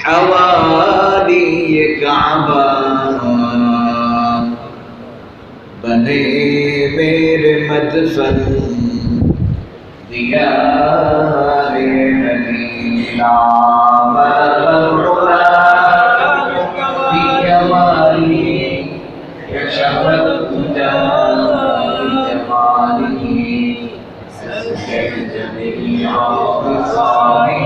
حوالي काबा बने मेरे मदफन दियारे मदीना बलगुला बिकमाली यशरत जमाली सजद जमीआ बिसाली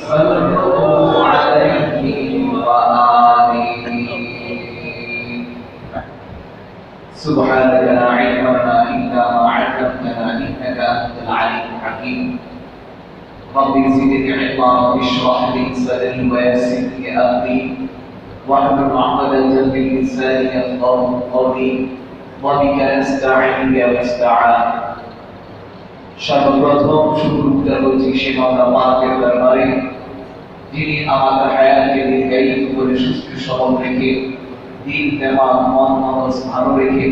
सल्लल्लाहु अलैहि व आलिहि سبحانك لا علم لنا إلا ما علمتنا إنك أنت العليم الحكيم رب زدني علما رب اشرح لي صدري ويسر لي أمري واحلل عقدة من لساني يفقهوا قولي وبك نستعين ونستعان সর্বপ্রথম শুকর করছি সে মাওলা পাকের দরবারে যিনি আমাদের হায়াতকে দীর্ঘায়িত করে সুস্থ সবল রেখে দিন দেওয়ান মন মনস ভালো রেখে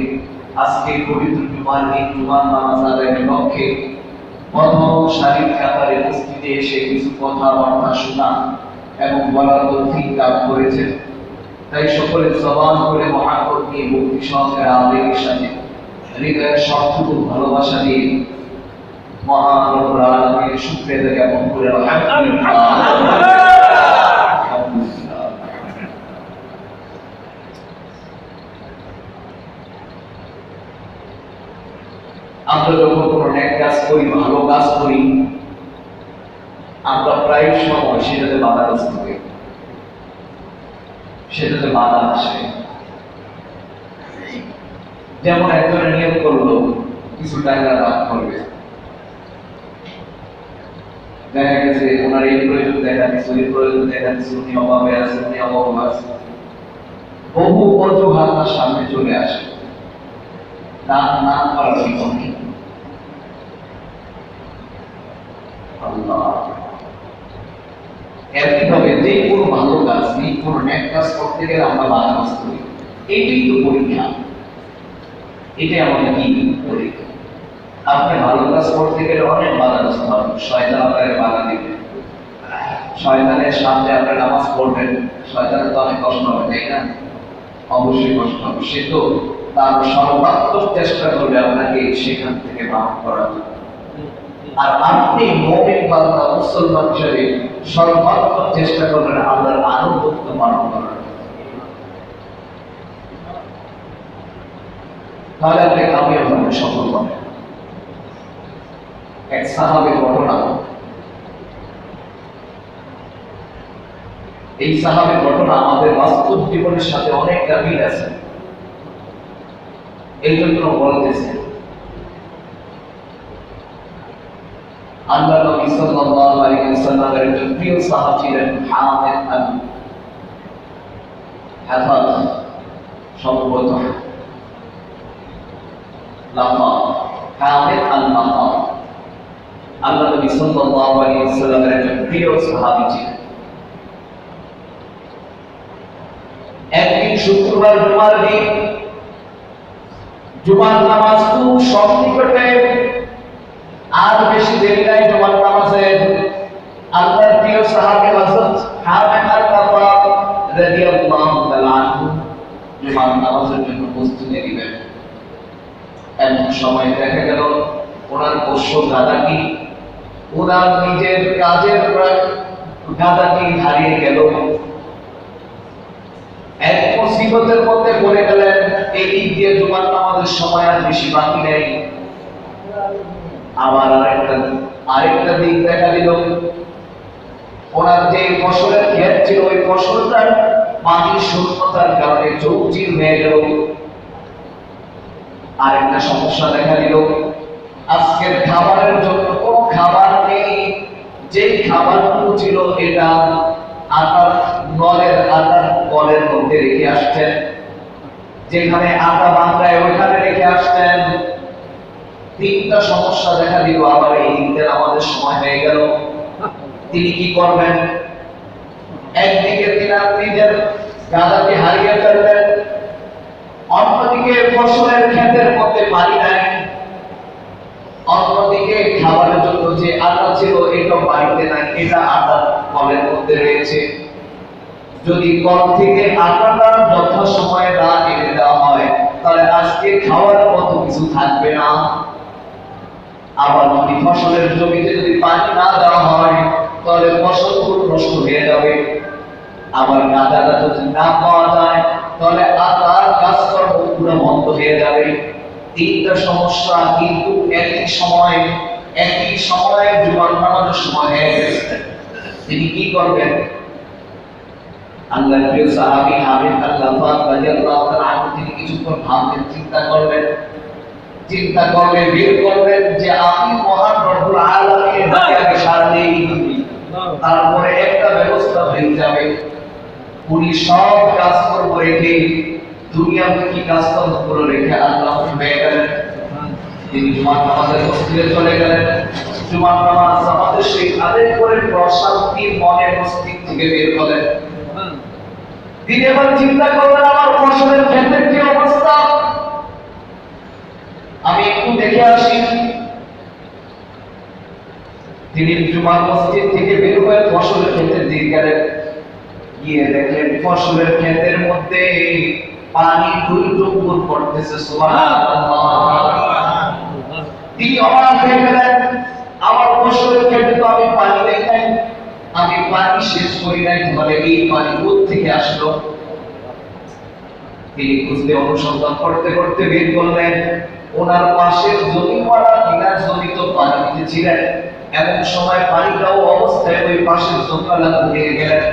আজকে পবিত্র জুমার দিন জুমার নামাজ আদায়ের লক্ষ্যে প্রথম শারীরিক কাতারে মসজিদে এসে কিছু কথাবার্তা শোনা এবং বলার তৌফিক লাভ করেছেন। তাই সকলে জবান করে মহাব্বত নিয়ে ভক্তি সহকারে আবেগের সাথে হৃদয়ের সবটুকু ভালোবাসা দিয়ে মহান রব্বুল আলামিনের শুকরিয়া জ্ঞাপন করে আলহামদুলিল্লাহ। আমরা যখন কোনো নেক কাজ করি ভালো কাজ করি আমরা প্রায় সময় সেটাতে বাধাগ্রস্ত হই, সেটাতে বাধা আসে। যেমন একজনের নিয়ম করলো কিছু টাকা দান করবে, দেখা গেছে ওনার এই প্রয়োজন দেখা দিচ্ছে, ওই প্রয়োজন দেখা দিচ্ছে, উনি অভাবে আছে, উনি অভাব আছে, বহু অজুহাত তার সামনে চলে আসে। দান না করার বিপক্ষে একইভাবে যে কোনো ভালো কাজ নেই, কোনো নেক কাজ করতে গেলে আমরা বাধাগ্রস্ত হই। এইটাই তো পরীক্ষা, এটাই আমাদের কি পরীক্ষা। আপনি ভালো কাজ করতে গেলে অনেক বাধাগ্রস্ত হন, শয়তান আপনাকে বাধা দিবে, শয়তানের সামনে আপনি নামাজ পড়বেন, শয়তানের তো অনেক কষ্ট হবে, তাই না? অবশ্যই কষ্ট হবে। সে তো তার সর্বাত্মক চেষ্টা করবে আপনাকে সেখান থেকে বাদ করার। আর আপনি মুমিন বান্দা মুসলমান হিসেবে সর্বাত্মক চেষ্টা করবেন আল্লাহর আনুগত্য পালন করার। তাহলে আপনি কামিয়াব হবেন, সফল হবেন। এক সাহাবীর ঘটনা, এই সাহাবীর ঘটনা আমাদের বাস্তব জীবনের সাথে অনেকটা মিল আছে, এই জন্য বলতেছেন আল্লাহ নবী সাল্লাল্লাহু আলাইহি ওয়াসাল্লামের একজন প্রিয় সাহাবী ছিলেন হামিদ আল হাফাজ, সম্ভবত লাফা হামিদ আল লাফা। আল্লাহ নবী সাল্লাল্লাহু আলাইহি ওয়াসাল্লামের একজন প্রিয় সাহাবী ছিলেন। একদিন শুক্রবার জুমার দিন, জুমার নামাজ খুব সন্নিকটে, আর বেশি দেরি নাই জুমার নামাজে। আল্লাহর প্রিয় সাহাবী হযরত হামিদ আল লাফা রাদিয়াল্লাহু তাআলা আনহু জুমার নামাজের জন্য প্রস্তুতি নিলেন। এমন সময় দেখা গেল ওনার পোষ্য গাধাটি, ওনার নিজের কাজের গাধাটি হারিয়ে গেল। এক মুসিবতের মধ্যে পড়ে গেলেন। এই দিক দিয়ে জুমার নামাজের সময় আর বেশি বাকি নেই। আবার আরেকটা দিক দেখা দিল, ওনার যে ফসলের ক্ষেত ছিল ওই ফসলটার পানির শূন্যতার কারণে চৌচির হয়ে গেল। আরেকটা সমস্যা দেখা দিল, আজকের খাবারের জন্য কোনো খাবার নেই। যে খাবারগুলো ছিল এটা আটার নলের আটার কলের মধ্যে রেখে আসছেন, যেখানে আটা বাংলায় ওইখানে রেখে আসছেন। তিনটা সমস্যা দেখা দিল। আবার এই দিকদের আমাদের সময় হয়ে গেল। তিনি কি করবেন? একদিকে তিনি নিজের গাধাকে হারিয়ে ফেললেন, অন্যদিকে ফসলের ক্ষেতের মধ্যে পানি নাই, অন্যদিকে খাবারের জন্য যে আটা ছিল এটা বাড়িতে নাই, এটা আটা কলের মধ্যে রয়েছে। যদি কল থেকে আটাটা যথাসময়ে না এনে দেওয়া হয় তাহলে আজকে খাওয়ার মতো কিছু থাকবে না। আবার যদি ফসলের জমিতে যদি পানি না দেওয়া হয় তাহলে ফসলগুলো নষ্ট হয়ে যাবে। আবার গাদাটা যদি না পাওয়া যায় তাহলে আটার কাজকর্ম পুরো বন্ধ হয়ে যাবে। তিনটা সমস্যা কিন্তু একই সময়ে জুমার নামাজের সময় হয়ে গেছে। তিনি কি করবেন? আল্লাহর প্রিয় সাহাবী হামিদ আল্লাহ রাদিয়াল্লাহু তাআলা আনহু তিনি কিছুক্ষণ ভাবলেন, চিন্তা করলেন বের করলেন যে আমি মহান রব্বুল আলামিনের ডাকে সাড়া দেই, তারপরে একটা ব্যবস্থা হয়ে যাবে। উনি সব কাজকর্ম রেখে দুনিয়ামুখী কাজকর্মগুলো রেখে আল্লাহ হয়ে গেলেন। তিনি জুমার নামাজের মসজিদে চলে গেলেন। জুমার নামাজ আমাদের সেই আদায় করে প্রশান্তি মনে মস্তিষ্ক থেকে বের হলেন। তিনি এবার চিন্তা করলেন আমার ফসলের ক্ষেতের কি অবস্থা, আমি একটু দেখে আসি। তিনি জুমার মসজিদ থেকে বের হয়ে ফসলের ক্ষেতের দিকে গেলেন। গিয়ে দেখলেন ফসলের ক্ষেতের মধ্যে পানি টুলটুল পড়তেছে। সুবহানাল্লাহ। তিনি অবাক হয়ে গেলেন, আমার ফসলের ক্ষেতে তো আমি পানি দেই নাই, আমি পানি শেষ করি নাই, তাহলে এই পানি কোথা থেকে আসলো? তিনি খুঁজতে অনুসন্ধান করতে করতে বের করলেন ওনার পাশের জমিওয়ালা বিনা জমিত পানি দিতেছিলেন। এমন সময় পানিটাও অবস্থায় ওই পাশের জমিওয়ালা ঘুরে গেলেন।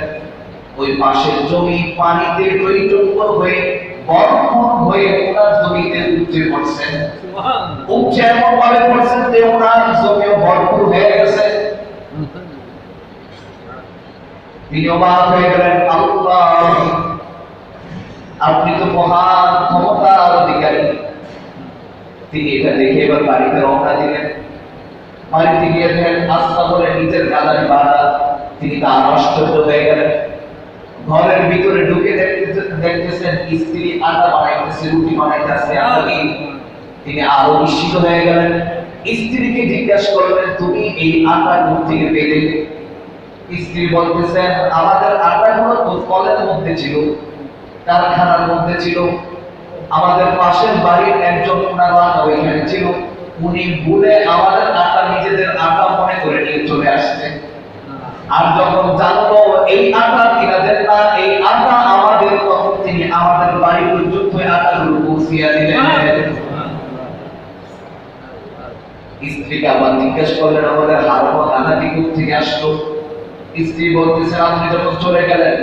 ওই পাশের জমি পানিতে টইটম্বর হয়ে ভরপুর হয়ে ওনার জমিতে উঠে পড়ছেন। উঠে এমন ভাবে পড়ছেন যে ওনার জমিও ভরপুর হয়ে গেছে। তিনি অবাক হয়ে গেলেন, আল্লাহ আপনি তো মহান ক্ষমতার অধিকারী। তিনি এটা দেখে এবার বাড়িতে রওনা দিলেন। বাড়িতে গিয়ে দেখেন আস্তা বলে নিজের গাদারি বাঁধা। তিনি তা আশ্চর্য হয়ে গেলেন। ঘরের ভিতরে ঢুকে দেখতেছেন স্ত্রী আটা বানাইতেছে, রুটি বানাইতেছে। তিনি আরো বিস্মিত হয়ে গেলেন। স্ত্রীকে জিজ্ঞাসা করলেন, তুমি এই আটা কোথা থেকে পেলে? স্ত্রী বলতেছেন, আমাদের আটাগুলো তো কলের মধ্যে ছিল, কারখানার মধ্যে ছিল। আমাদের পাশের বাড়ির একজন ওনার আটা ওইখানে ছিল, উনি ভুলে আমাদের আটা নিজেদের আটা মনে করে নিয়ে চলে আসছে। আর যখন জানলো এই আটা তিনাদের না, এই আটা আমাদের, তখন তিনি আমাদের বাড়ি পর্যন্ত আটাগুলো পৌঁছিয়ে দিলেন। স্ত্রীকে আবার জিজ্ঞেস করলেন, আমাদের হারমোন আনাটি কোথা থেকে আসলো? স্ত্রী বলতেছে, আপনি যখন চলে গেলেন,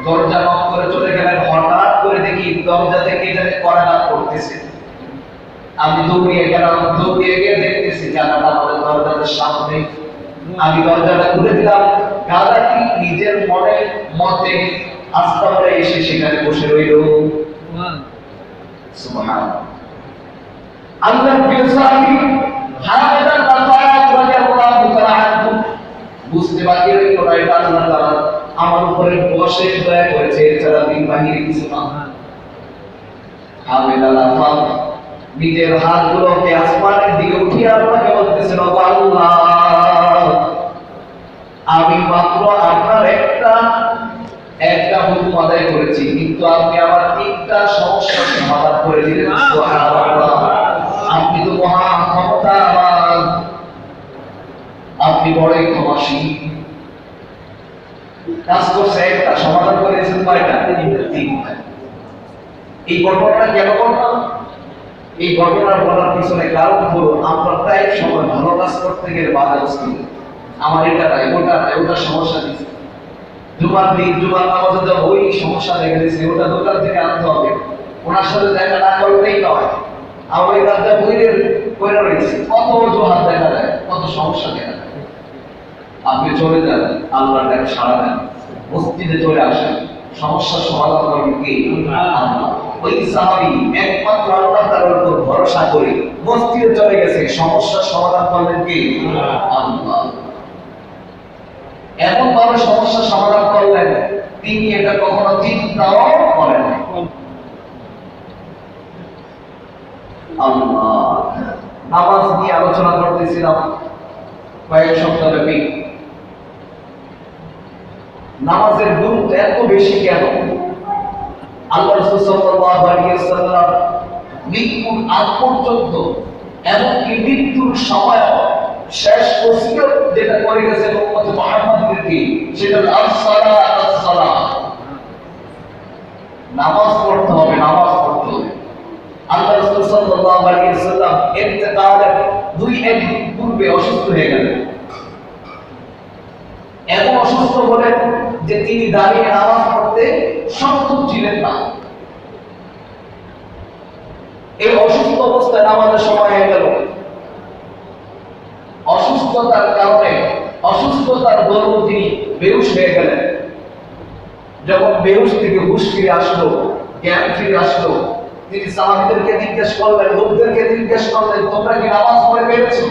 দরজা নক করে চলে গেলেন, হঠাৎ করে দেখি দরজা থেকে জানি করাঘাত করতেছে। আমি দৌড়িয়ে গেলাম, দৌড়িয়ে গিয়ে দেখতেছি জানাটা আমাদের দরজার সামনে। আমি দরজাটা খুলে দিলাম, গাধাটি নিজের মতে আস্তে করে এসে সেখানে বসে রইল। সুবহানাল্লাহ। আল্লাহর প্রিয় সাহাবী হামিদ রাদিয়াল্লাহু তাআলা আনহু বুঝতে বাকি রইল না, এটা আল্লাহ তাআলা আমার উপরে বসে দয়া করেছে, এছাড়া দিন বাহিরে কিছু না। হামিদ আল্লাহ নিজের হাতগুলোকে আসমানের দিকে উঠিয়ে আল্লাহকে বলতেছেন, ও আল্লাহ আমি মাত্র আপনার একটা হুকুম আদায় করেছি, কিন্তু আপনি আমার তিনটা সমস্যার সমাধান করে দিলেন। সুবহানাল্লাহ। আপনি তো মহা ক্ষমতাবান, আপনি বড়ই ক্ষমাশীল। কাজ করছে একটা, সমাধান করেছেন কয়টা? তিনটা। এই ঘটনাটা কেন বললাম? এই ঘটনা বলার পিছনে কারণ হলো আমরা প্রায় সময় ভালো কাজ করতে গেলে বাধাগ্রস্ত। আমার এটা নাই, ওটা নাই, ওটা সমস্যা দিচ্ছে। জুমার নামাজে ওই সমস্যা দেখা দিচ্ছে, ওটা দোকান থেকে আনতে হবে, ওনার সাথে দেখা না করলেই নয়। আমার এই কাজটা বইরে রয়েছে, কত অজুহাত দেখা যায়, কত সমস্যা দেখা যায়। আপনি চলে যান, আল্লাহর ডাকে সাড়া দেন, মসজিদে চলে আসেন, সমস্যার সমাধান করবেন কে? আল্লাহ। ওই সাহাবী একমাত্র আল্লাহ তাআলার উপর ভরসা করে মসজিদে চলে গেছে, সমস্যার সমাধান করলেন কে? আল্লাহ। এমন ভাবে সমস্যার সমাধান করলেন, তিনি এটা কখনো চিন্তাও করেন না। আল্লাহ। নামাজ নিয়ে আলোচনা করতেছিলাম কয়েক সপ্তাহ ব্যাপী। নামাজের গুরুত্ব এত বেশি কেন? আল্লাহ রাসূল সাল্লাল্লাহু আলাইহি ওয়াসাল্লাম মৃত্যুর আগ পর্যন্ত এমনকি মৃত্যুর সময় শেষ ওসিয়ত যেটা করে গেছেন উম্মত মুহাম্মাদকে, সেটা হলো as-সালাত as-সালাত, নামাজ পড়তে হবে, নামাজ পড়তে হবে। আল্লাহ রাসূল সাল্লাল্লাহু আলাইহি ওয়াসাল্লাম ইন্তেকালের 2-1 দিন পূর্বে অসুস্থ হয়ে গেলেন। এমন অসুস্থ হলেন যে তিনি দাঁড়িয়ে নামাজ পড়তে সক্ষম ছিলেন না। এই অসুস্থ অবস্থায় নামাজের সময় হয়ে গেল। অসুস্থতার কারণে, অসুস্থতার দরুন তিনি বেহুশ হয়ে গেলেন। যখন বেহুশ থেকে হুঁশ ফিরে আসলো, জ্ঞান ফিরে আসলো, তিনি সাহাবীদেরকে জিজ্ঞেস করলেন, লোকদেরকে জিজ্ঞেস করলেন, তোমরা কি নামাজ পড়ে পেরেছো?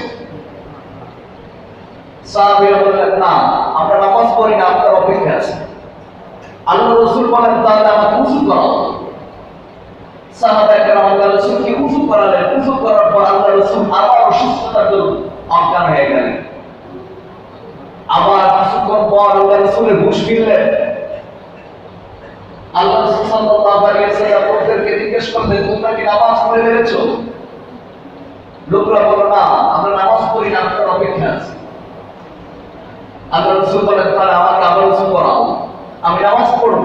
সাহাবীরা বললেন, না, আমরা নামাজ পড়ি না, আপনার অপেক্ষা আছে। আল্লাহ রাসূল বলেন, তাহলে আমাকে উযু করাও। সাহাবায়ে কেরাম আল্লাহ রাসূলকে উযু করালেন। উযু করার পর আল্লাহ রাসূল আবার অসুস্থতার দরুন অজ্ঞান হয়ে গেলেন। আবার কিছুক্ষণ পর আল্লাহ রাসূলের হুঁশ ফিরলেন। আল্লাহ রাসূল সাল্লাল্লাহু আলাইহি ওয়াসাল্লাম লোকদেরকে জিজ্ঞেস করলেন, তোমরা কি নামাজ পড়ে পেরেছো? লোকরা বলল, না, আমরা নামাজ পড়ি না, আপনার অপেক্ষা আছে। আল্লাহ রাসূল বলেন, তাহলে আমাকে আবার উযু করাও, আমি নামাজ পড়ব।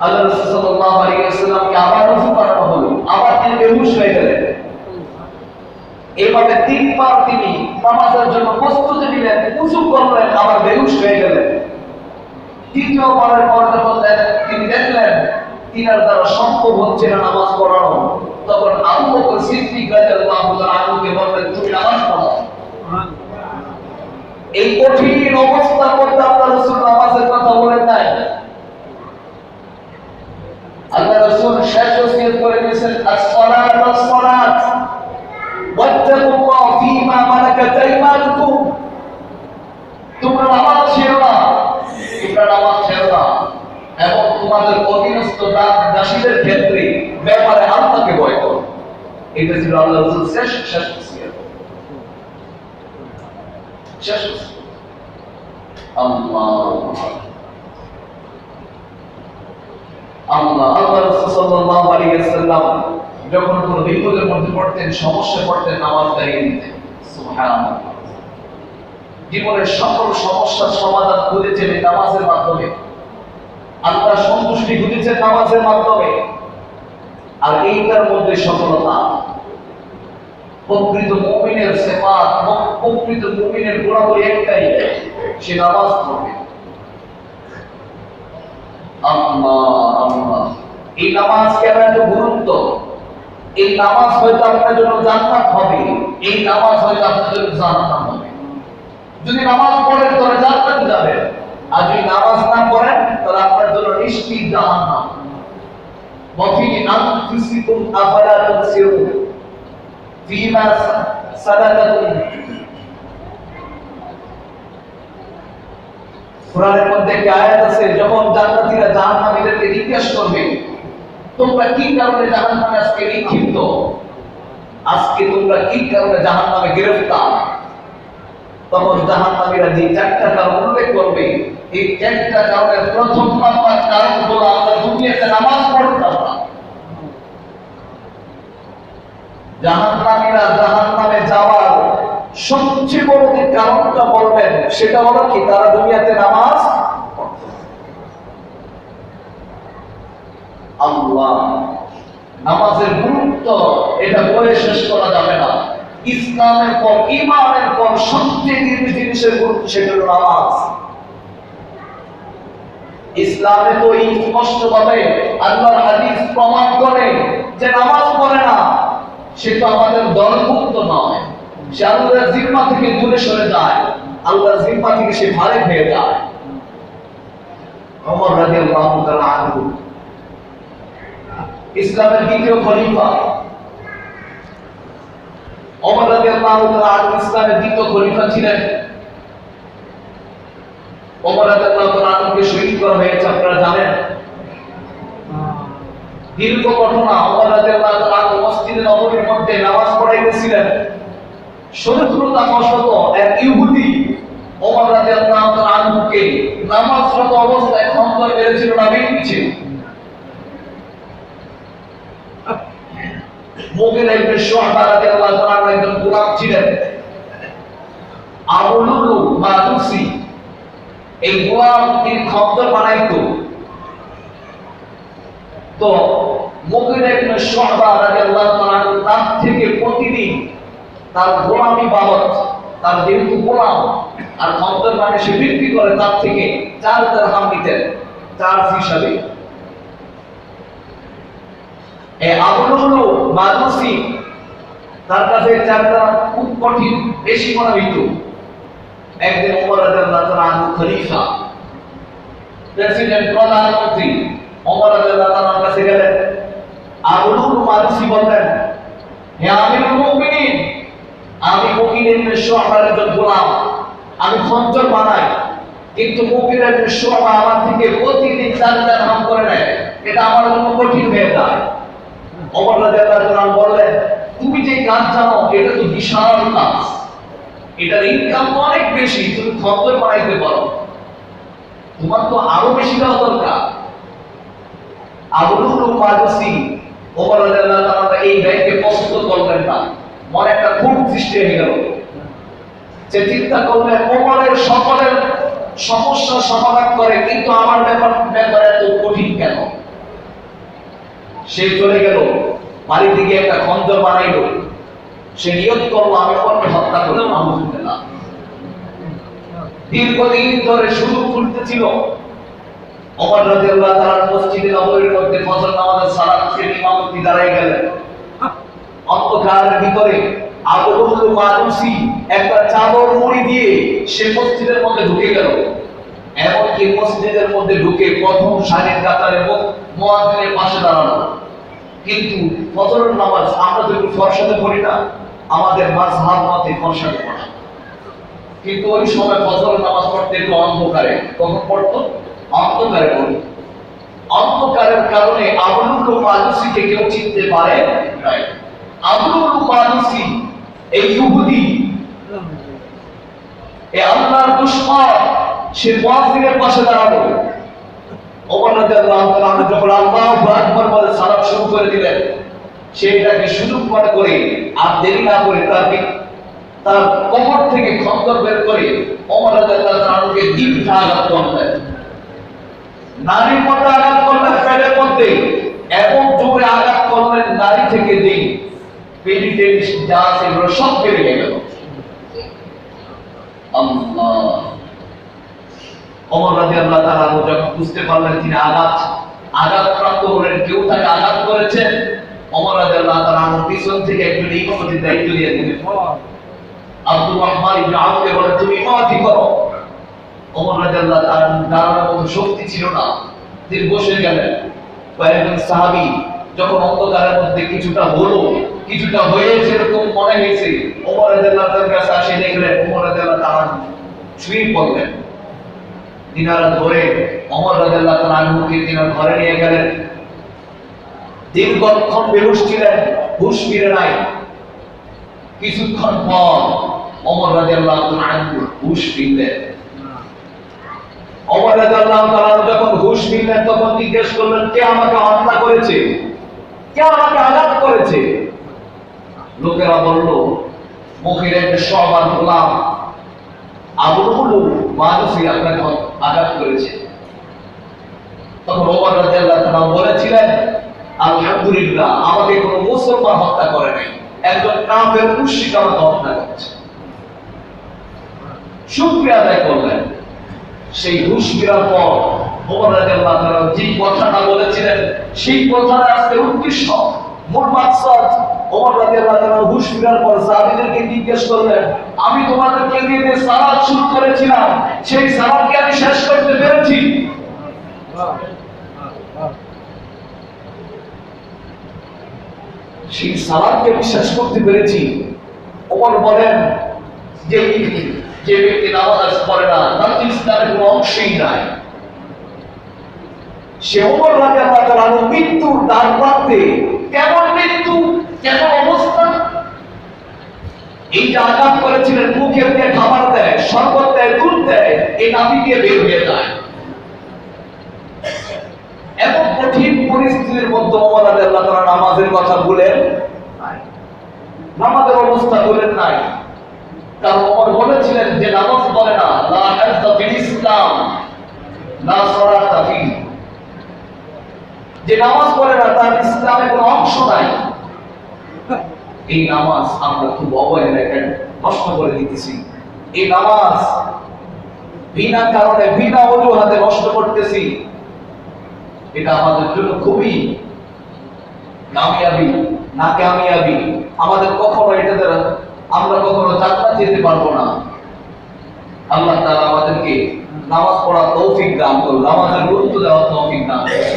আল্লাহ রাসূল সাল্লাল্লাহু আলাইহি ওয়াসাল্লামকে আবার উযু করানো হলো। আবার তিনি বেহুশ হয়ে গেলেন। এভাবে 3 বার তিনি নামাজের জন্য প্রস্তুতি নিলেন, উযু করলেন, আবার বেহুশ হয়ে গেলেন। তৃতীয়বারের পর যখন তিনি দেখলেন তিনার দ্বারা সম্ভব হচ্ছে না নামাজ পড়ানো, তখন আবু বকর সিদ্দিক রাদিয়াল্লাহু তাআলা আনহুকে বললেন, তুমি নামাজ পড়ো। এই কঠিন অবস্থার মধ্যে আল্লাহ রাসূল নামাজের কথা বলেন নাই। আল্লাহ রাসূল শেষ ওসিয়ত করে দিয়েছেন, as-সালাত as-সালাত ওয়াত্তাকুল্লাহ ফীমা মালাকাত আইমানুকুম। তোমরা নামাজ ছেড়ো না, তোমরা নামাজ ছেড়ো না, এবং তোমাদের অধীনস্থ দাসীদের ক্ষেত্রে ব্যাপারে আল্লাহকে ভয় করো। এটা ছিল আল্লাহ রাসূল শেষ ওসিয়ত। শেষ ওসিয়ত। আল্লাহ রাসূল সাল্লাল্লাহু আলাইহি ওয়াসাল্লাম যখন কোনো বিপদের মধ্যে পড়তেন, সমস্যায় পড়তেন, নামাজ দাঁড়িয়ে দিতেন। সুবহানাল্লাহ। জীবনের সকল সমস্যার সমাধান খুঁজেছেন এই নামাজের মাধ্যমে, আল্লাহর সন্তুষ্টি খুঁজেছেন নামাজের মাধ্যমে। আর এইটার মধ্যে সফলতা। প্রকৃত মুমিনের সিফাত, প্রকৃত মুমিনের গুণাবলী একটাই, সে নামাজ পড়বে। আল্লাহ, এই নামাজ কেন এত গুরুত্ব? এই নামাজ হয়তো আপনার জন্য জান্নাত হবে, এই নামাজ হয়তো আপনার জন্য জাহান্নাম হবে। যদি নামাজ পড়েন তাহলে জান্নাতে যাবেন, আর যদি নামাজ না পড়েন তাহলে আপনার জন্য নিশ্চিত জাহান্নাম। ওয়াফি আনফুসিকুম আফালা তুবসিরুন ফীমা সালাকাতুম। কোরআনের মধ্যে একটি আয়াত আছে, যখন জান্নাতীরা জাহান্নামীদেরকে জিজ্ঞেস করবে, তোমরা কি কারণে জাহান্নামে আজকে নিক্ষিপ্ত, আজকে তোমরা কি কারণে জাহান্নামে গ্রেফতার, তখন জাহান্নামীরা যে 4টা কারণ উল্লেখ করবে, এই 4টা কারণের প্রথম নাম্বার কারণ হলো আমরা দুনিয়াতে নামাজ পড়তাম না। জাহান্নামীরা জাহান্নামে যাওয়ার সবচেয়ে বড় যে কারণটা বলবেন, সেটা হলো কি, তারা দুনিয়াতে নামাজ পড়ত। আল্লাহ, নামাজের গুরুত্ব এটা বলে শেষ করা যাবে না। ইসলামের পর, ঈমানের পর সবচেয়ে যে জিনিসের গুরুত্ব, সেটা হলো নামাজ। ইসলামে তো এই স্পষ্টভাবে আল্লাহর হাদিস প্রমাণ করে যে নামাজ পড়ে না সে তো আমাদের দলভুক্ত নয়, সে আল্লাহর জিম্মা থেকে দূরে সরে যায়, আল্লাহর জিম্মা থেকে সে ফারেক হয়ে যায়। ওমর রাদিয়াল্লাহু তাআলা আনহু ইসলামের দ্বিতীয় খলিফা। ওমর রাদিয়াল্লাহু তাআলা আনহু ইসলামের দ্বিতীয় খলিফা ছিলেন। ওমর রাদিয়াল্লাহু তাআলা আনহুকে শহীদ করা হয়েছে, আপনারা জানেন। দীর্ঘ ঘটনা। ওমর রাদিয়াল্লাহু তাআলা আনহু মসজিদে নববীর মধ্যে নামাজ পড়াইতেছিলেন। শত্রুতাবশত এক ইহুদি ওমর ওমর রাদিয়াল্লাহু তাআলা আনহুকে নামাজরত অবস্থায় খন্দর মেরেছিল নবীর পিছে। মুগিরা ইবনে শুআবা রাদিয়াল্লাহু তাআলা একজন গোলাম ছিলেন, আবু লুলু মাদুসি। এই গোলাম তিনি খন্দর বানাইতো। তো মুগিরা ইবনে শুআবা রাদিয়াল্লাহু তাআলা তার থেকে প্রতিদিন তার গোলামি বাবদ, তার যেহেতু গোলাম আর খন্দর মানে সে বিক্রি করে, তার থেকে 4 দিরহাম নিতেন চার্জ হিসাবে। এই আবু লুলু মাদুসি তার কাছে 4 দিরহাম খুব কঠিন, বেশি মনে হইত। একদিন ওমর রাদিয়াল্লাহু তাআলা আনহু খলিফা, প্রেসিডেন্ট, প্রধানমন্ত্রী ওমর রাদিয়াল্লাহু তাআলার কাছে গেলেন। আবু লুলু মাদুসি বললেন, হে আমিরুল মুমিনিন, আমি মুগিরা ইবনে শুআবার একজন গোলাম, আমি খঞ্জর বানাই, কিন্তু মুগিরা ইবনে শুআবা আমার থেকে প্রতিদিন 4 দিরহাম করে নেয়, এটা আমার জন্য কঠিন হয়ে যায়। ওমর রাদিয়াল্লাহু তাআলা বললেন, তুমি যে কাজ জানো এটা তো বিশাল কাজ, এটার ইনকাম তো অনেক বেশি, তুমি খঞ্জর বানাইতে পারো, তোমার তো আরো বেশি দেওয়া দরকার। আবু লুলু মাদুসি ওমর রাদিয়াল্লাহু তাআলা এই ব্যক্তিকে পছন্দ করলেন না, মনে একটা খুব সৃষ্টি হয়ে গেল। যে চিন্তা করলেন ওমরের সকলের সমস্যা সমাধান করে, কিন্তু আমার ব্যাপার এত কঠিন কেন? সে চলে গেল বাড়ি থেকে একটা খঞ্জর বানাইলো, সে নিয়ত করলো আমি ওমরকে হত্যা করব। আলহামদুলিল্লাহ, দীর্ঘদিন ধরে শুরু খুলতেছিল। ওমর রাদিয়াল্লাহু তাআলা মসজিদে নববীর মধ্যে ফজর নামাজের সালাতের ইমামতি দাঁড়ায় গেলেন। অন্ধকারের ভিতরে আবু লুলু মাদুসি একটা চাদর মুড়ি দিয়ে সে মসজিদের মধ্যে ঢুকে গেল। এমনকি মসজিদের মধ্যে ঢুকে প্রথম সারির কাতারে মুয়াজ্জিনের পাশে দাঁড়ানো। কিন্তু ফজরের নামাজ আমরা তো একটু ফরসাতে পড়ি না, আমাদের মাযহাব মতে ফরসাতে পড়া, কিন্তু ওই সময় ফজরের নামাজ পড়তে একটু অন্ধকারে। কখন পড়তো? অন্ধকারে পড়তো। অন্ধকারের কারণে আবু লুলু মাদুসিকে কেউ চিনতে পারে না। আবু লুলু মাদুসি এই ইহুদি, এই আল্লাহর দুশমন, সে মুয়াজ্জিনের পাশে দাঁড়ালো। ওমর রাদিয়াল্লাহু তাআলা যখন আল্লাহু আকবার বলে সালাত শুরু করে দিলেন, সেটাকে সুযোগ মনে করে আর দেরি না করে তার কবর থেকে খন্দর বের করে ওমর রাদিয়াল্লাহু তাআলাকে দীর্ঘ আঘাত করলেন। নারীর মধ্যে আঘাত করলেন, পেটের মধ্যে এমন জোরে আঘাত করলেন, নারী থেকে দিন পেডিটেন্স যা সেগুলো সব বেরিয়ে গেল। আল্লাহ, ওমর রাদিয়াল্লাহু তাআলা যখন বুঝতে পারলেন তিনি আঘাতপ্রাপ্ত হলেন, কেউ তাকে আঘাত করেছেন, ওমর রাদিয়াল্লাহু তাআলা পিছন থেকে একজন ইমামতির দায়িত্ব দিয়ে দিলেন। আব্দুর রহমান ইবনে আউফকে বলেন, তুমি ইমামতি করো। ওমর রাদিয়াল্লাহু তাআলা দাঁড়ানোর মতো শক্তি ছিল না, তিনি বসে গেলেন। কয়েকজন সাহাবী যখন অন্ধকারের মধ্যে কিছুটা হয়েছে এরকম মনে হয়েছে, ওমর রাদিয়াল্লাহু তাআলার কাছে আসে, দেখলেন ওমর রাদিয়াল্লাহু তাআলা শুয়ে পড়লেন। তিনারা ধরে ওমর রাদিয়াল্লাহু তাআলা আনহুকে তিনার ঘরে নিয়ে গেলেন। দীর্ঘক্ষণ বেহুশ ছিলেন, হুঁশ ফিরে নাই। কিছুক্ষণ পর ওমর রাদিয়াল্লাহু তাআলা আনহু হুঁশ ফিরলেন। ওমর রাদিয়াল্লাহু তাআলা যখন হুঁশ ফিরলেন তখন জিজ্ঞেস করলেন, কে আমাকে হত্যা করেছে? কে আমাকে আঘাত করেছে? লোকেরা বলল, মুগিরা ইবনে শুআবার গোলাম আবু লুলু মাদুসি আপনাকে আঘাত করেছে। তখন ওমর রাদিয়াল্লাহু তাআলা বলেছিলেন, আলহামদুলিল্লাহ, আমাকে কোনো মুসলমান হত্যা করে নাই, একজন কাফের মুশরিক আমাকে হত্যা করেছে। শুকরিয়া আদায় করলেন। সেই হুঁশ ফেরার পর ওমর রাদিয়াল্লাহু তাআলা যে কথাটা বলেছিলেন, সেই কথার আজকে উদ্দেশ্য, মূল মাকসাদ, ওমর রাদিয়াল্লাহু তাআলা হুঁশ ফেরার পর সাহাবীদেরকে জিজ্ঞেস করলেন, আমি তোমাদেরকে দিয়ে যে সালাত শুরু করেছিলাম, সেই সালাতকে আমি শেষ করতে পেরেছি? সেই সালাতকে আমি শেষ করতে পেরেছি। ওমর বলেন, যে ব্যক্তি নামাজ পড়ে না তার ইসলামের কোনো অংশই নাই। সে ওমর রাদিয়াল্লাহু তাআলা মৃত্যুর দ্বার প্রান্তে, কেমন মৃত্যু, কেমন অবস্থা! এই যে আঘাত করেছিলেন, মুখে মুখে খাবার দেয়, শরবত দেয়, দুধ দেয়, এই নাভি দিয়ে বের হয়ে যায়। এত কঠিন পরিস্থিতির মধ্যে ওমর রাদিয়াল্লাহু তাআলা নামাজের কথা বলেন নাই, নামাজের অবস্থা বলেন নাই। কারণ ওমর বলেছিলেন যে নামাজ পড়ে না, লা হাজ্জা ফিল ইসলাম লা সালাতা ফি, যে নামাজ পড়ে না তার ইসলামে কোনো অংশ নাই। এই নামাজ আমরা খুব অবহেলায় নষ্ট করে দিতেছি। এই নামাজ বিনা কারণে, বিনা অজুহাতে নষ্ট করতেছি। এটা আমাদের জন্য খুবই কামিয়াবি না কামিয়াবি, আমাদের কখনো এটা দ্বারা আমরা কখনো জান্নাত যেতে পারবো না। আল্লাহ তাআলা আমাদেরকে নামাজ পড়ার তৌফিক দান করুন, নামাজের গুরুত্ব দেওয়ার তৌফিক দান করুন।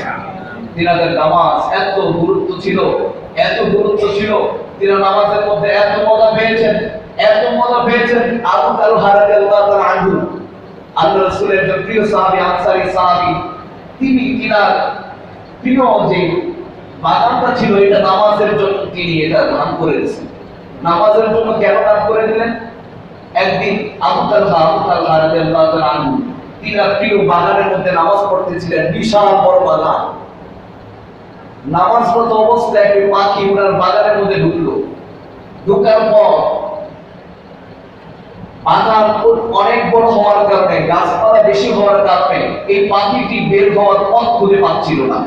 তিনাদের নামাজ এত গুরুত্ব ছিল, এত গুরুত্ব ছিল, তিনি নামাজের মধ্যে এত মজা পেয়েছেন, এত মজা পেয়েছেন। আবু তালহা রাদিয়াল্লাহু তাআলা আনহু, আল্লাহ রাসূলের যে প্রিয় সাহাবী, আনসারী সাহাবী, তিনার প্রিয় যে বাগানটা ছিল, এটা নামাজের জন্য তিনি এটা দান করে দিয়েছেন। নামাজের জন্য কেন দান করে দিলেন? একদিন আবু তালহা রাদিয়াল্লাহু তাআলা আনহু তিনার প্রিয় বাগানের মধ্যে নামাজ পড়তেছিলেন, বিশাল বড় বাগান। নামাজরত অবস্থায় একটি পাখি ওনার বাগানের মধ্যে ঢুকলো। ঢুকার পর বাগান অনেক বড় হওয়ার কারণে, গাছপালা বেশি হওয়ার কারণে এই পাখিটি বের হওয়ার পথ খুঁজে পাচ্ছিল না।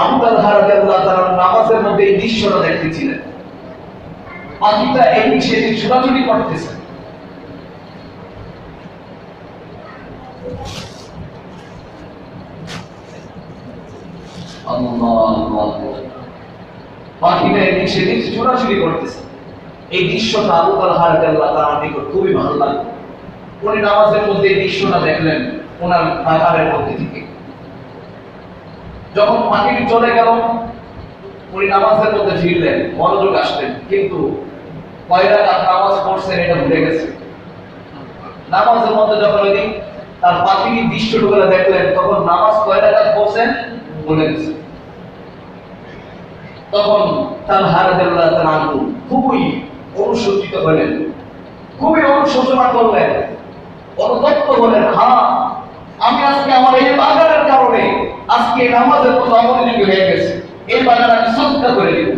আবু তালহা রাদিয়াল্লাহু তাআলা নামাজের মধ্যে এই দৃশ্যটা দেখতেছিলেন। পাখিটা এদিক সেদিক ছোটাছুটি করতেছে। পাখিটা এদিক সেদিক ছোটাছুটি করতেছে। এই দৃশ্যটা আবু তালহা রাদিয়াল্লাহু তাআলার নিকট খুবই ভালো লাগলো। উনি নামাজের মধ্যে এই দৃশ্যটা দেখলেন ওনার বাগানের মধ্যে থেকে। যখন পাখিটি চলে গেল, উনি নামাজের মধ্যে ফিরলেন, মনোযোগ আসলেন, কিন্তু কয় রাকাত নামাজ পড়ছেন এটা ভুলে গেছে। নামাজের মধ্যে যখন উনি তার পাখিটির দৃশ্যটুকু দেখলেন, তখন নামাজ কয় রাকাত পড়ছেন ভুলে গেছে। তখন তালহা রাদিয়াল্লাহু তাআলা খুবই অনুশোচিত হলেন, খুবই অনুশোচনা করলেন, অনুতপ্ত হলেন। হ্যাঁ, আমি আজকে আমার এই বাগানের কারণে আজকে নামাজের মতো অমনোযোগী হয়ে গেছে। এই বাগান আমি সদকা করে দিব।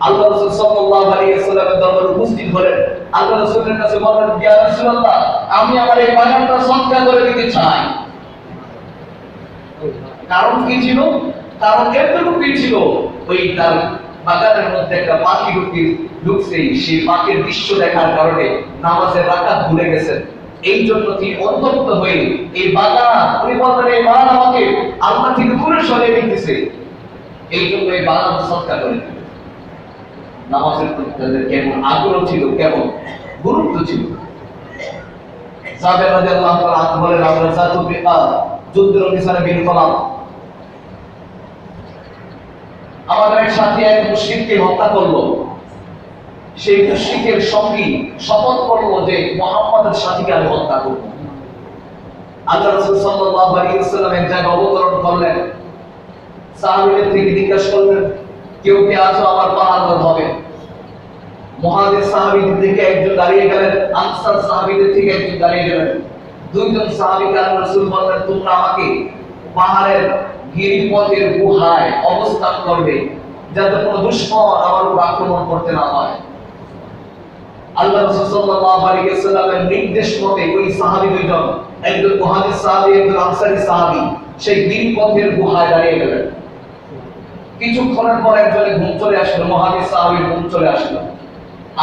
আল্লাহ রাসূল সাল্লাল্লাহু আলাইহি ওয়াসাল্লামের দরবারে উপস্থিত হলেন। আল্লাহ রাসূলের কাছে বললেন, ইয়া রাসূলুল্লাহ, আমি আমার এই বাগানটা সদকা করে দিতে চাই। কারণ কি ছিল? কারণ এতটুকুই ছিল, ওই তার বাগানের মধ্যে একটা পাখি ঢুকছে, সেই পাখির দৃশ্য দেখার কারণে নামাজের রাকাত ভুলে গেছেন। এই জন্য তিনি অনুতপ্ত হয়ে এই বাগান, উনি বললেন এই বাগান আমাকে আল্লাহ থেকে দূরে সরিয়ে দিতেছে, এই জন্য এই বাগান সদকা করে দিলেন। নামাজের প্রতি তাদের কেমন আগ্রহ ছিল, কেমন গুরুত্ব ছিল। সাহাবা রাদিয়াল্লাহু তাআলা আনহু বলেন, আমরা জাতুল বিকার যুদ্ধের মিশনে বের হলাম। আমাদের সাথে এক মুশরিককে হত্যা করলো। সেই মুশরিকের সঙ্গী শপথ করলো যে মুহাম্মাদের সাথীকে আমি হত্যা করব। আল্লাহ রাসূল সাল্লাল্লাহু আলাইহি ওয়াসাল্লাম এক জায়গায় অবতরণ করলেন। সাহাবীদের থেকে জিজ্ঞাসা করলেন, কেউ কে আছো আমার পাহাড় হবে? মুহাজির সাহাবীদের থেকে একজন দাঁড়িয়ে গেলেন, আনসার সাহাবীদের থেকে একজন দাঁড়িয়ে গেলেন। দুইজন সাহাবীকে আল্লাহ রাসূল বললেন, তোমরা আমাকে পাহাড়ের গিরিপথের গুহায় অবস্থান করবে, যাতে কোনো দুশমন আমার উপর আক্রমণ করতে না হয়। আল্লাহ রাসূল সাল্লাল্লাহু আলাইহি ওয়াসাল্লামের নির্দেশ মতে ওই সাহাবী দুইজন, একজন মুহাজির সাহাবী, একজন আনসারী সাহাবী, সেই গিরিপথের গুহায় দাঁড়িয়ে গেলেন। কিছুক্ষণের পর একজনের ঘুম চলে আসলো, মুহাজির সাহাবীর ঘুম চলে আসলো।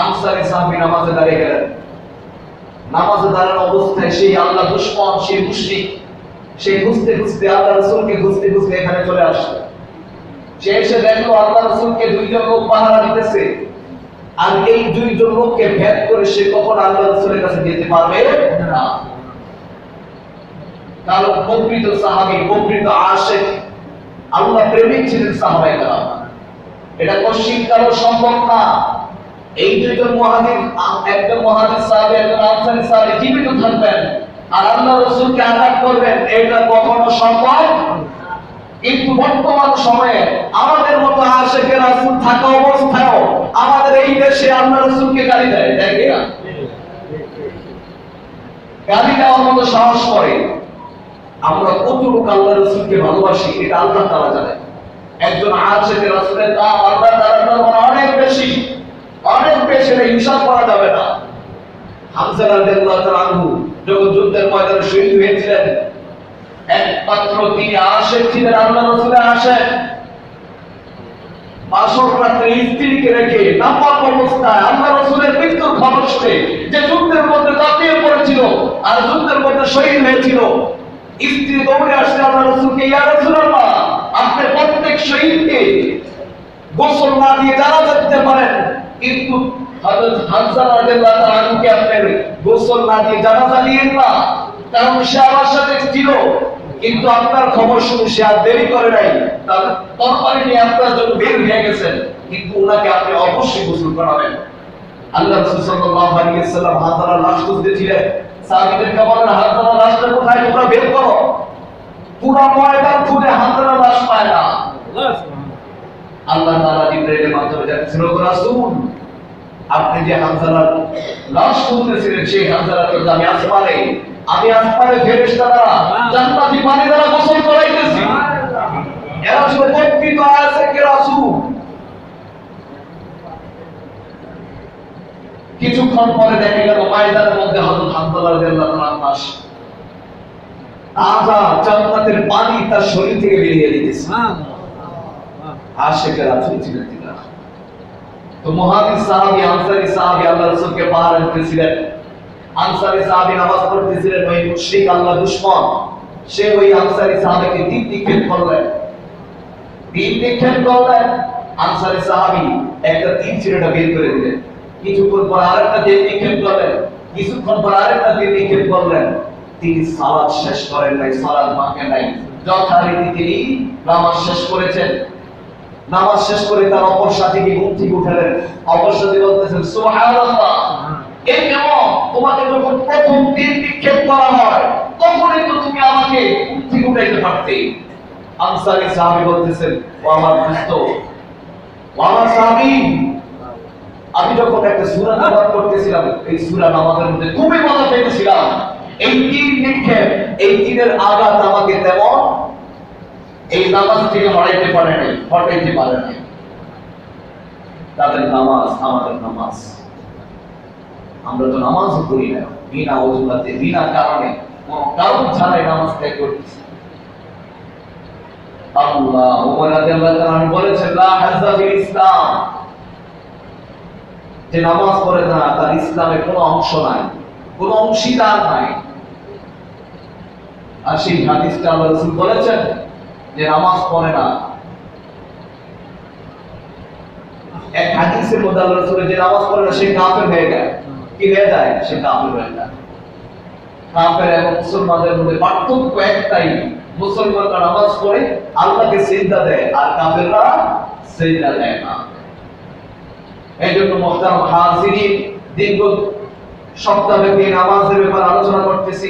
আনসারী সাহাবী নামাজে দাঁড়িয়ে গেলেন। নামাজে দাঁড়ানো অবস্থায় সেই আল্লাহ দুশমন, সেই মুশরিক, সেই খুঁজতে খুঁজতে আল্লাহ রাসূলকে খুঁজতে খুঁজতে এখানে চলে আসলো। সে এসে দেখলো আল্লাহ রাসূলকে দুইজন লোক পাহারা দিতেছে, আর এই দুইজন লোককে ভেদ করে সে কখনো আল্লাহ রাসূলের কাছে যেতে পারবে না। কারণ প্রকৃত সাহাবী, প্রকৃত আশিক, আল্লাহ প্রেমিক ছিলেন সাহাবায়ে কেরাম। এটা কশিন কারো সম্ভব না। এই দুইজন মুহাজির, একজন মুহাজির সাহাবী, একজন আনসারী সাহাবী জীবিত থাকবেন আর আল্লাহ রাসূলকে আঘাত করবেন, এটা কখনো সম্ভব। কিন্তু বর্তমান সময়ে আমাদের মতো আশিকে রাসূল থাকা অবস্থায়ও আমাদের এই দেশে আল্লাহ রাসূলকে গালি দেয়, তাই কি না? গালি দেওয়ার মতো সাহস করে। আমরা কতটুকু আল্লাহ রাসূলকে ভালোবাসি এটা আল্লাহ তাআলা জানে। একজন আশিকে রাসূলের দাম আল্লাহ তাআলার কাছে অনেক বেশি, অনেক বেশি, হিসাব করা যাবে না। হামজা রাদিয়াল্লাহু তাআলা আনহু যখন যুদ্ধের ময়দানে শহীদ হয়েছিলেন, একমাত্র তিনি আশিক ছিলেন, আল্লাহ রাসূলের আশিক। বাসর রাতে স্ত্রীকে রেখে নাপাক অবস্থায় আল্লাহ রাসূলের মৃত্যুর খবর শুনে যে যুদ্ধের মধ্যে ঝাঁপিয়ে পড়েছিল আর যুদ্ধের মধ্যে শহীদ হয়েছিল, স্ত্রী দৌড়ে আসলে আল্লাহ রাসূলকে, ইয়া রাসূলুল্লাহ, আপনি প্রত্যেক শহীদকে গোসল না দিয়ে জানাজা দিতে পারেন, কিন্তু হযরত হামজা রাদিয়াল্লাহু তাআলা আনহুকে আপনি গোসল না দিয়ে জানাজা দিয়েন না, কারণ সে আমার সাথে ছিল। কিন্তু আপনার খবর শুনে সে আর দেরি করে নাই, তার তরবারি নিয়ে আপনার জন্য বের হয়ে গেছেন, কিন্তু ওনাকে আপনি অবশ্যই গোসল করাবেন। আল্লাহ রাসূল সাল্লাল্লাহু আলাইহি ওয়াসাল্লাম হাজারা লাশ খুঁজতেছিলেন, সাহাবীদেরকে বলেন, হাজারা লাশটা কোথায়, তোমরা বের করো। পুরো ময়দান খুঁজে হাজারা লাশ পায় না। আল্লাহ তাআলা জিবরাইলের মাধ্যমে জানিয়েছেন, ও রাসূল, আপনি যে হামজালার লাশ খুঁজতেছিলেন সেই হামজালাকে আমি আসমানে ফেরেশতারা জান্নাতি পানি দ্বারা গোসল করাইতেছি। এরা ছিল প্রকৃত আশিকে রাসূল। কিছুক্ষণ পরে দেখা গেল ময়দানের মধ্যে হযরত হামজা রাদিয়াল্লাহু তাআলা লাশ, তাজা জান্নাতের পানি তার শরীর থেকে বেরিয়ে দিতেছে। আশিকে রাসূল ছিলেন তিনি। তো মুহাজির সাহাবী, আনসারী সাহাবী আল্লাহ রাসূলকে পাহারা দিতেছিলেন। আনসারী সাহাবী নামাজ পড়তেছিলেন, ওই মুশরিক আল্লাহ দুশমন সে ওই আনসারী সাহাবীকে তীর নিক্ষেপ করলেন। আনসারী সাহাবী একটা তীর ছিঁড়েটা বের করে দিলেন। কিছুক্ষণ পর আরেকটা তীর নিক্ষেপ করলেন, কিছুক্ষণ পর আরেকটা তীর নিক্ষেপ করলেন। তিনি সালাত শেষ করেন নাই, সালাত ভাঙে নাই, যথারীতি তিনি নামাজ শেষ করেছেন। নামাজ শেষ করে তার অপর সাথীকে ঘুম থেকে উঠালেন। অপর সাথী বলতেছেন, সুবহানাল্লাহ, এই কেমন, তোমাকে যখন প্রথম তীর নিক্ষেপ করা হয় তখনই তো তুমি আমাকে ঘুম থেকে উঠাইতে পারতে। আনসারী সাহাবী বলতেছেন, ও আমার দোস্ত, ও আমার সাহাবী, আমি যখন একটা সূরা তেলাওয়াত করতেছিলাম, এই সূরা নামাজের মধ্যে খুবই মজা পেয়েছিলাম। এই তীর নিক্ষেপ, এই তীরের আঘাত আমাকে তেমন এই নামাজ থেকে হটাইতে পারে নাই। তাদের নামাজ আমাদের নামাজ। আমরা তো নামাজ পড়ি না, বিনা অজুহাতে, বিনা কারণে, কোন কারণ ছাড়াই নামাজ ত্যাগ করতেছি। আল্লাহ ওমর রাদিয়াল্লাহু তাআলা বলেছেন, লা হাজ্জা ফিল ইসলাম, যে নামাজ পড়ে না তার ইসলামে কোনো অংশ নাই, কোনো অংশীদার নাই। আর সেই হাদিসটা আল্লাহ রাসূল বলেছেন যে নামাজ পড়ে না, এক হাদিসের মধ্যে আল্লাহ রাসূল যে নামাজ পড়ে না সে কাফের হয়ে যায়। কি হয়ে যায়? সে কাফের হয়ে যায়। কাফের এবং মুসলমানদের মধ্যে পার্থক্য একটাই, মুসলমানরা নামাজ পড়ে আল্লাহকে সিজদা দেয় আর কাফেররা সিজদা দেয় না। এইজন্য মুহতারাম হাজিরিন, দীর্ঘ সপ্তাহব্যাপী নামাজের ব্যাপারে আলোচনা করতেছি।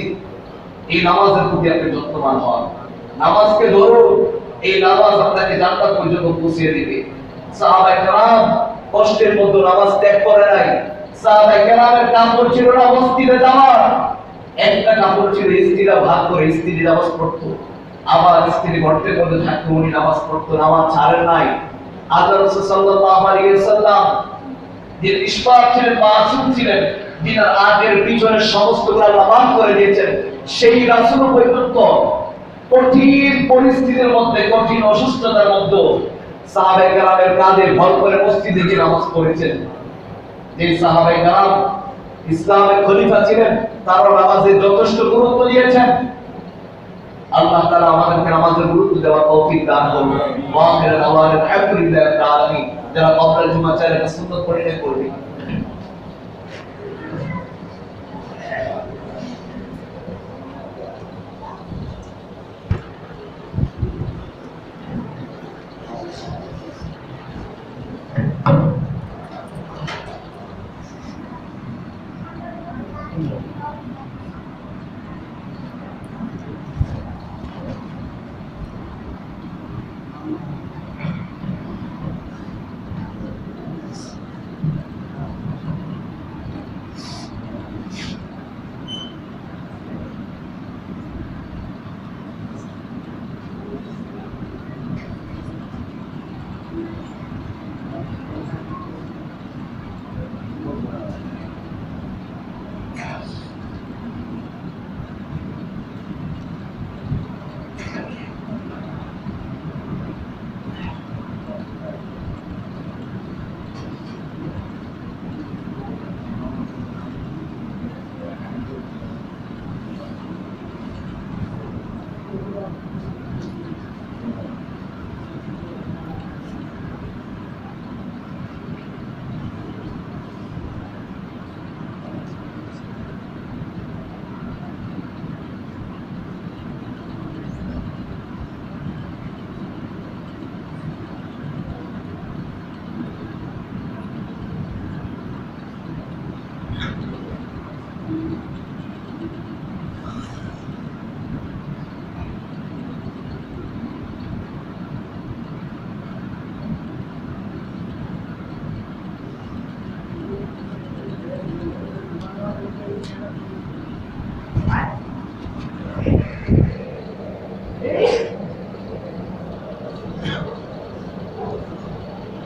এই নামাজের প্রতি আপনি যত্নবান হন, নামাজকে ধরুন, এই নামাজ আপনাকে জান্নাত পর্যন্ত পৌঁছে দিবে। সাহাবায়ে কেরাম কষ্টের মধ্যে নামাজ ত্যাগ করে নাই। সাহাবায়ে কেরামের কাপড় ছিল না মসজিদে যাওয়ার, একটা কাপড় ছিল, স্ত্রীরা ভাগ করে স্ত্রী নামাজ পড়তো, আবার স্ত্রী ঘরের মধ্যে থাকতো, উনি নামাজ পড়তো, নামাজ ছাড়েন নাই। আল্লাহ রাসূল সাল্লাল্লাহু আলাইহি ওয়াসাল্লাম যে নিষ্পাপ ছিলেন, মাসুম ছিলেন, যিনার আগের পিছনের সমস্ত গুনাহ মাফ করে দিয়েছেন, সেই রাসূল পর্যন্ত কঠিন পরিস্থিতির মধ্যে, কঠিন অসুস্থতার মধ্যে সাহাবায়ে কেরামের কাঁধে ভর করে মসজিদে গিয়ে নামাজ পড়েছেন। যে সাহাবায়ে কেরাম ইসলামের খলিফা ছিলেন, তারা নামাজে যথেষ্ট গুরুত্ব দিয়েছেন। আল্লাহ তাআলা আমাদেরকে নামাজের গুরুত্ব দেওয়ার তৌফিক দান করুন। ওয়া আখিরু দাওয়ানা আলহামদুলিল্লাহি রাব্বিল আলামিন। যারা কবরের জুমা চাইলে সুন্নাত পড়ে করবে।